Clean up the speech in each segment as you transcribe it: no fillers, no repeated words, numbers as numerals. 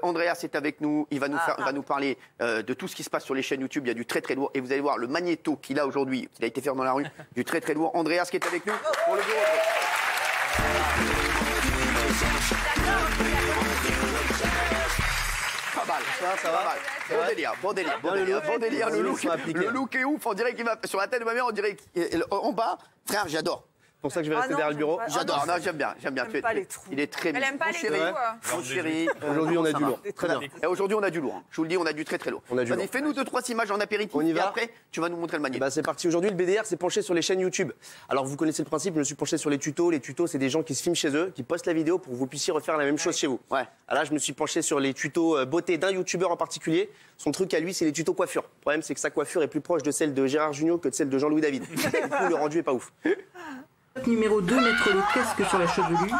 Andreas est avec nous, il va nous parler de tout ce qui se passe sur les chaînes YouTube, il y a du très très lourd et vous allez voir le magnéto qu'il a aujourd'hui, qu'il a été fait dans la rue, du très très lourd. Andreas qui est avec nous pour le bureau. Pas mal, ça va. Bon délire, le look est ouf, on dirait qu'il va sur la tête de ma mère, on dirait qu'en bas, frère, j'adore. C'est pour ça que je vais rester derrière le bureau. J'adore, j'aime bien. Il est très bien. Elle aime pas les trous. Mon chéri. Aujourd'hui, on a du lourd. Très bien. Et aujourd'hui, on a du lourd. Je vous le dis, on a du très très lourd. Vas-y, fais-nous 2-3 images en apéritif. On y va. Et après, tu vas nous montrer le magnéto. Bah, c'est parti. Aujourd'hui, le BDR s'est penché sur les chaînes YouTube. Alors, vous connaissez le principe, je me suis penché sur les tutos. Les tutos, c'est des gens qui se filment chez eux, qui postent la vidéo pour que vous puissiez refaire la même chose chez vous. Ouais. Alors là, je me suis penché sur les tutos beauté d'un youtubeur en particulier. Son truc à lui, c'est les tutos coiffure. Le problème, c'est que sa coiffure est plus proche de celle de Gérard Jugnot que de celle de Jean-Louis David. Du coup, le rendu est pas ouf. Numéro 2, mettre le casque sur la chevelure.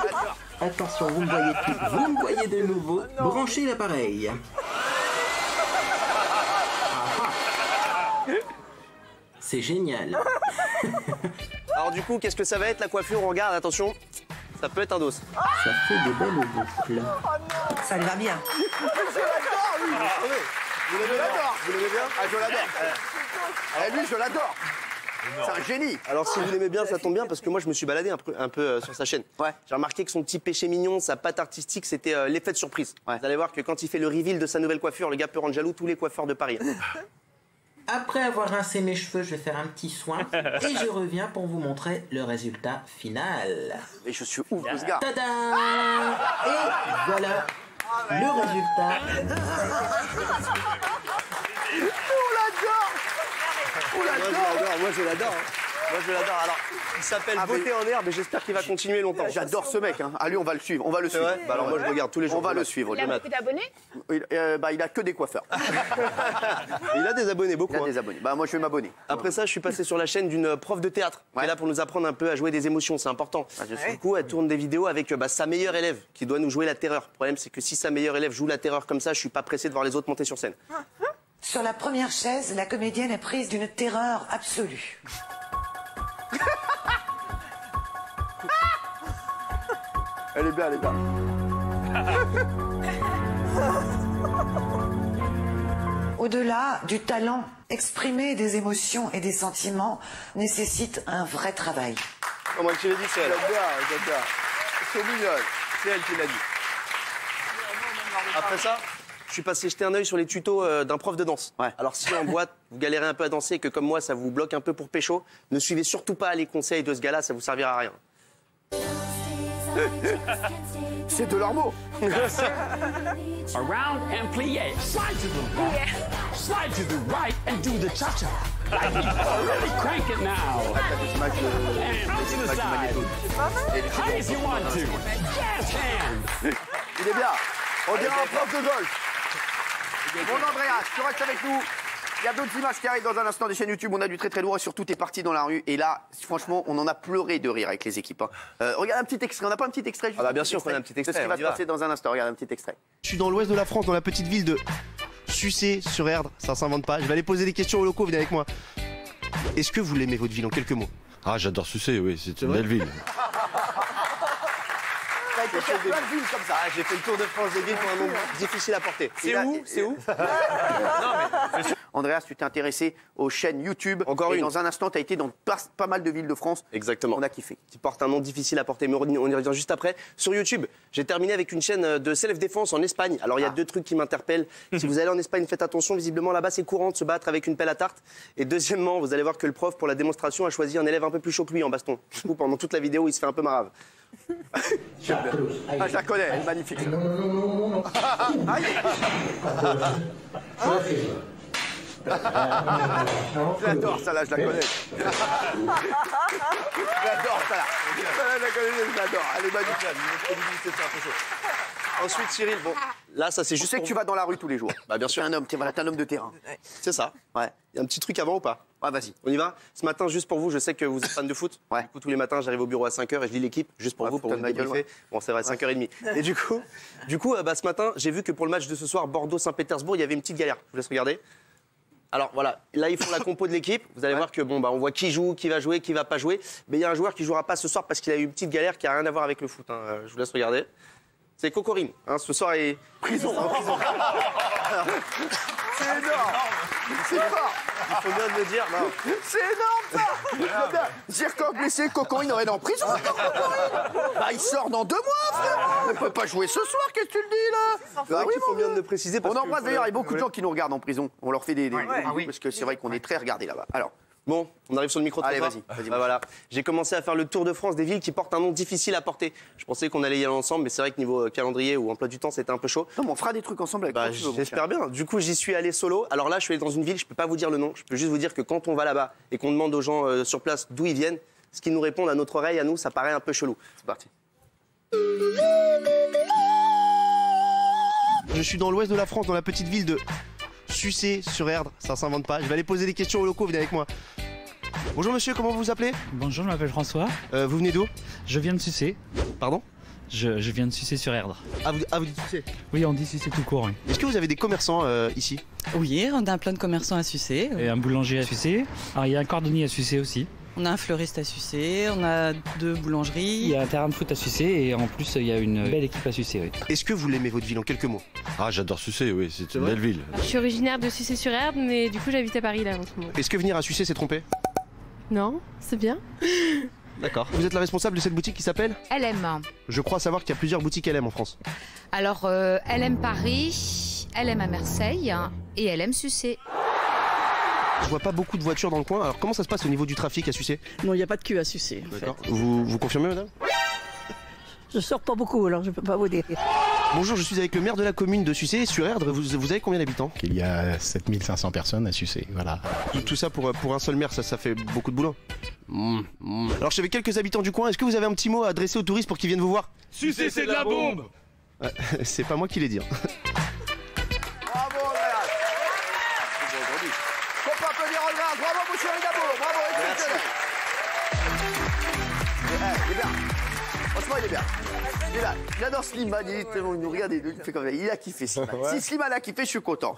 Attention, vous me voyez plus, vous me voyez de nouveau. Branchez l'appareil. C'est génial. Alors du coup, qu'est-ce que ça va être la coiffure? On regarde, attention, ça peut être un dos. Ça fait des belles boucles. Ça lui va bien. Vous l'aimez bien? Ah, je l'adore. Lui, je l'adore. C'est un génie. Alors si vous l'aimez bien, ça tombe bien parce que moi je me suis baladé un peu sur sa chaîne. Ouais. J'ai remarqué que son petit péché mignon, sa patte artistique, c'était l'effet de surprise. Ouais. Vous allez voir que quand il fait le reveal de sa nouvelle coiffure, le gars peut rendre jaloux tous les coiffeurs de Paris. Après avoir rincé mes cheveux, je vais faire un petit soin et je reviens pour vous montrer le résultat final. Et je suis ouf de ce gars. Tada! Et voilà le résultat. Moi je l'adore. Alors, il s'appelle Beauté en herbe et j'espère qu'il va continuer longtemps. J'adore ce mec. Allez, on va le suivre. C'est vrai. Bah alors moi je regarde tous les jours. On va le suivre. Il a beaucoup d'abonnés? Il a que des coiffeurs. Il a des abonnés, beaucoup. Il a des abonnés. Bah moi je vais m'abonner. Après ça, je suis passé sur la chaîne d'une prof de théâtre. Elle est là pour nous apprendre un peu à jouer des émotions, c'est important. Du coup, elle tourne des vidéos avec sa meilleure élève qui doit nous jouer la terreur. Le problème, c'est que si sa meilleure élève joue la terreur comme ça, je suis pas pressé de voir les autres monter sur scène. Sur la première chaise, la comédienne est prise d'une terreur absolue. Elle est bien. Au-delà du talent, exprimer des émotions et des sentiments nécessite un vrai travail. Moi, je l'ai dit, c'est elle. J'adore. C'est mignonne. C'est elle qui l'a dit. Après ça, je suis passé jeter un œil sur les tutos d'un prof de danse. Ouais. Alors si en boîte, vous galérez un peu à danser et que comme moi, ça vous bloque un peu pour pécho, ne suivez surtout pas les conseils de ce gars-là, ça vous servira à rien. C'est de leurs mots. Around and plié. Slide to the left. Slide to the right and do the cha-cha. Really crank it now. And out to the side. High as you want to. Jazz hands. Il est bien. On dirait un prof de golf. Bon Andreas, tu restes avec nous. Il y a d'autres images qui arrivent dans un instant des chaînes YouTube. On a du très très lourd et surtout t'es parti dans la rue. Et là, franchement, on en a pleuré de rire avec les équipes. Regarde un petit extrait. On n'a pas un petit extrait? Ah bah bien sûr qu'on a un petit extrait. C'est ce qui va se passer dans un instant. Regarde un petit extrait. Je suis dans l'ouest de la France, dans la petite ville de Sucé sur Erdre. Ça s'invente pas. Je vais aller poser des questions aux locaux. Venez avec moi. Est-ce que vous l'aimez votre ville en quelques mots? Ah, j'adore Sucé, oui, c'est une belle ville. Plein de villes comme ça. Ah, j'ai fait le tour de France des villes pour un nombre difficile à porter. C'est où Andreas, tu t'es intéressé aux chaînes YouTube. Encore et une. dans un instant, tu as été dans pas mal de villes de France. Exactement. On a kiffé. Qui porte un nom difficile à porter, mais on y revient juste après. Sur YouTube, j'ai terminé avec une chaîne de self-défense en Espagne. Alors il y a deux trucs qui m'interpellent. Si vous allez en Espagne, faites attention. Visiblement là-bas, c'est courant de se battre avec une pelle à tarte. Et deuxièmement, vous allez voir que le prof, pour la démonstration, a choisi un élève un peu plus chaud que lui en baston. Du coup, pendant toute la vidéo, il se fait un peu marave. Je la connais, elle est magnifique. J'adore ça là, je la connais. J'adore ça là. J'adore, elle est magnifique. Ensuite, Cyril, bon, là, ça c'est Je juste. sais que tu vas dans la rue tous les jours. Bah bien sûr. T'es un homme, t'es un homme de terrain. C'est ça. Ouais. Il y a un petit truc avant ou pas? Ouais, vas-y. On y va? Ce matin, juste pour vous, je sais que vous êtes fan de foot. Ouais. Du coup, tous les matins, j'arrive au bureau à 5h et je lis l'équipe, juste pour vous, pour vous débriefer. Bon, c'est vrai, 5h30. Et du coup, ce matin, j'ai vu que pour le match de ce soir, Bordeaux-Saint-Pétersbourg, il y avait une petite galère. Je vous laisse regarder. Alors voilà, là ils font la compo de l'équipe. Vous allez voir que bon on voit qui joue, qui va jouer, qui va pas jouer. Mais il y a un joueur qui jouera pas ce soir parce qu'il a eu une petite galère qui a rien à voir avec le foot. Je vous laisse regarder. C'est Cocorine. Hein, ce soir est prison. En prison. C'est énorme. C'est fort. Il faut bien le dire. Non. C'est énorme ça. Zircon blessé, Cocorine aurait en prison. Bah il sort dans 2 mois, frère. Il peut pas jouer ce soir, qu'est-ce que tu le dis là? Bah oui, il faut bien le préciser. On embrasse d'ailleurs, il y a beaucoup de gens qui nous regardent en prison. On leur fait des parce que c'est vrai qu'on est très regardés là-bas. Alors. Bon, on arrive sur le micro. Allez, vas-y. Bah, voilà. J'ai commencé à faire le tour de France des villes qui portent un nom difficile à porter. Je pensais qu'on allait y aller ensemble, mais c'est vrai que niveau calendrier ou emploi du temps, c'était un peu chaud. Non, mais on fera des trucs ensemble avec toi. J'espère bien. Du coup, j'y suis allé solo. Alors là, je suis allé dans une ville, je peux pas vous dire le nom. Je peux juste vous dire que quand on va là-bas et qu'on demande aux gens sur place d'où ils viennent, ce qu'ils nous répondent à notre oreille, à nous, ça paraît un peu chelou. C'est parti. Je suis dans l'ouest de la France, dans la petite ville de Sucé-sur-Erdre. Ça s'invente pas. Je vais aller poser des questions aux locaux, venez avec moi. Bonjour monsieur, comment vous vous appelez? Bonjour, je m'appelle François. Vous venez d'où? Je viens de Sucé. Pardon? Je viens de Sucé sur Erdre. Ah, vous dites Sucé? Oui, on dit Sucé tout court. Oui. Est-ce que vous avez des commerçants ici? Oui, on a plein de commerçants à Sucé. Et un boulanger à Sucé. Alors, il y a un cordonnier à Sucé aussi. On a un fleuriste à Sucé, on a 2 boulangeries. Il y a un terrain de foot à Sucé et en plus, il y a une belle équipe à Sucé. Oui. Est-ce que vous l'aimez votre ville en quelques mots? Ah, j'adore Sucé, oui, c'est une belle ville. Je suis originaire de Sucé-sur-Erdre, mais du coup j'habite à Paris là en ce moment. Est-ce que venir à Sucé, c'est tromper? Non, c'est bien. D'accord. Vous êtes la responsable de cette boutique qui s'appelle LM. Je crois savoir qu'il y a plusieurs boutiques LM en France. Alors, LM Paris, LM à Marseille et LM Sucé. Je vois pas beaucoup de voitures dans le coin. Alors comment ça se passe au niveau du trafic à Sucé? Non, il n'y a pas de queue à Sucé. D'accord. Vous confirmez, madame? Je sors pas beaucoup, alors je peux pas vous dire. Bonjour, je suis avec le maire de la commune de Sucé-sur-Erdre. Vous avez combien d'habitants? Il y a 7500 personnes à Sucé, voilà. Tout ça pour un seul maire, ça fait beaucoup de boulot. Alors je suis avec quelques habitants du coin. Est-ce que vous avez un petit mot à adresser aux touristes pour qu'ils viennent vous voir? Sucé, c'est de la bombe. C'est pas moi qui l'ai dit. Bravo, Andreas. On peut applaudir Andreas. Bravo, mon chéri d'amour. Bravo, exceptionnel. Il est bien. Franchement, il est bien. Il est là. J'adore Slimane. Il nous regarde, il fait comme ça. Il a kiffé Slimane. Si Slimane a kiffé, je suis content.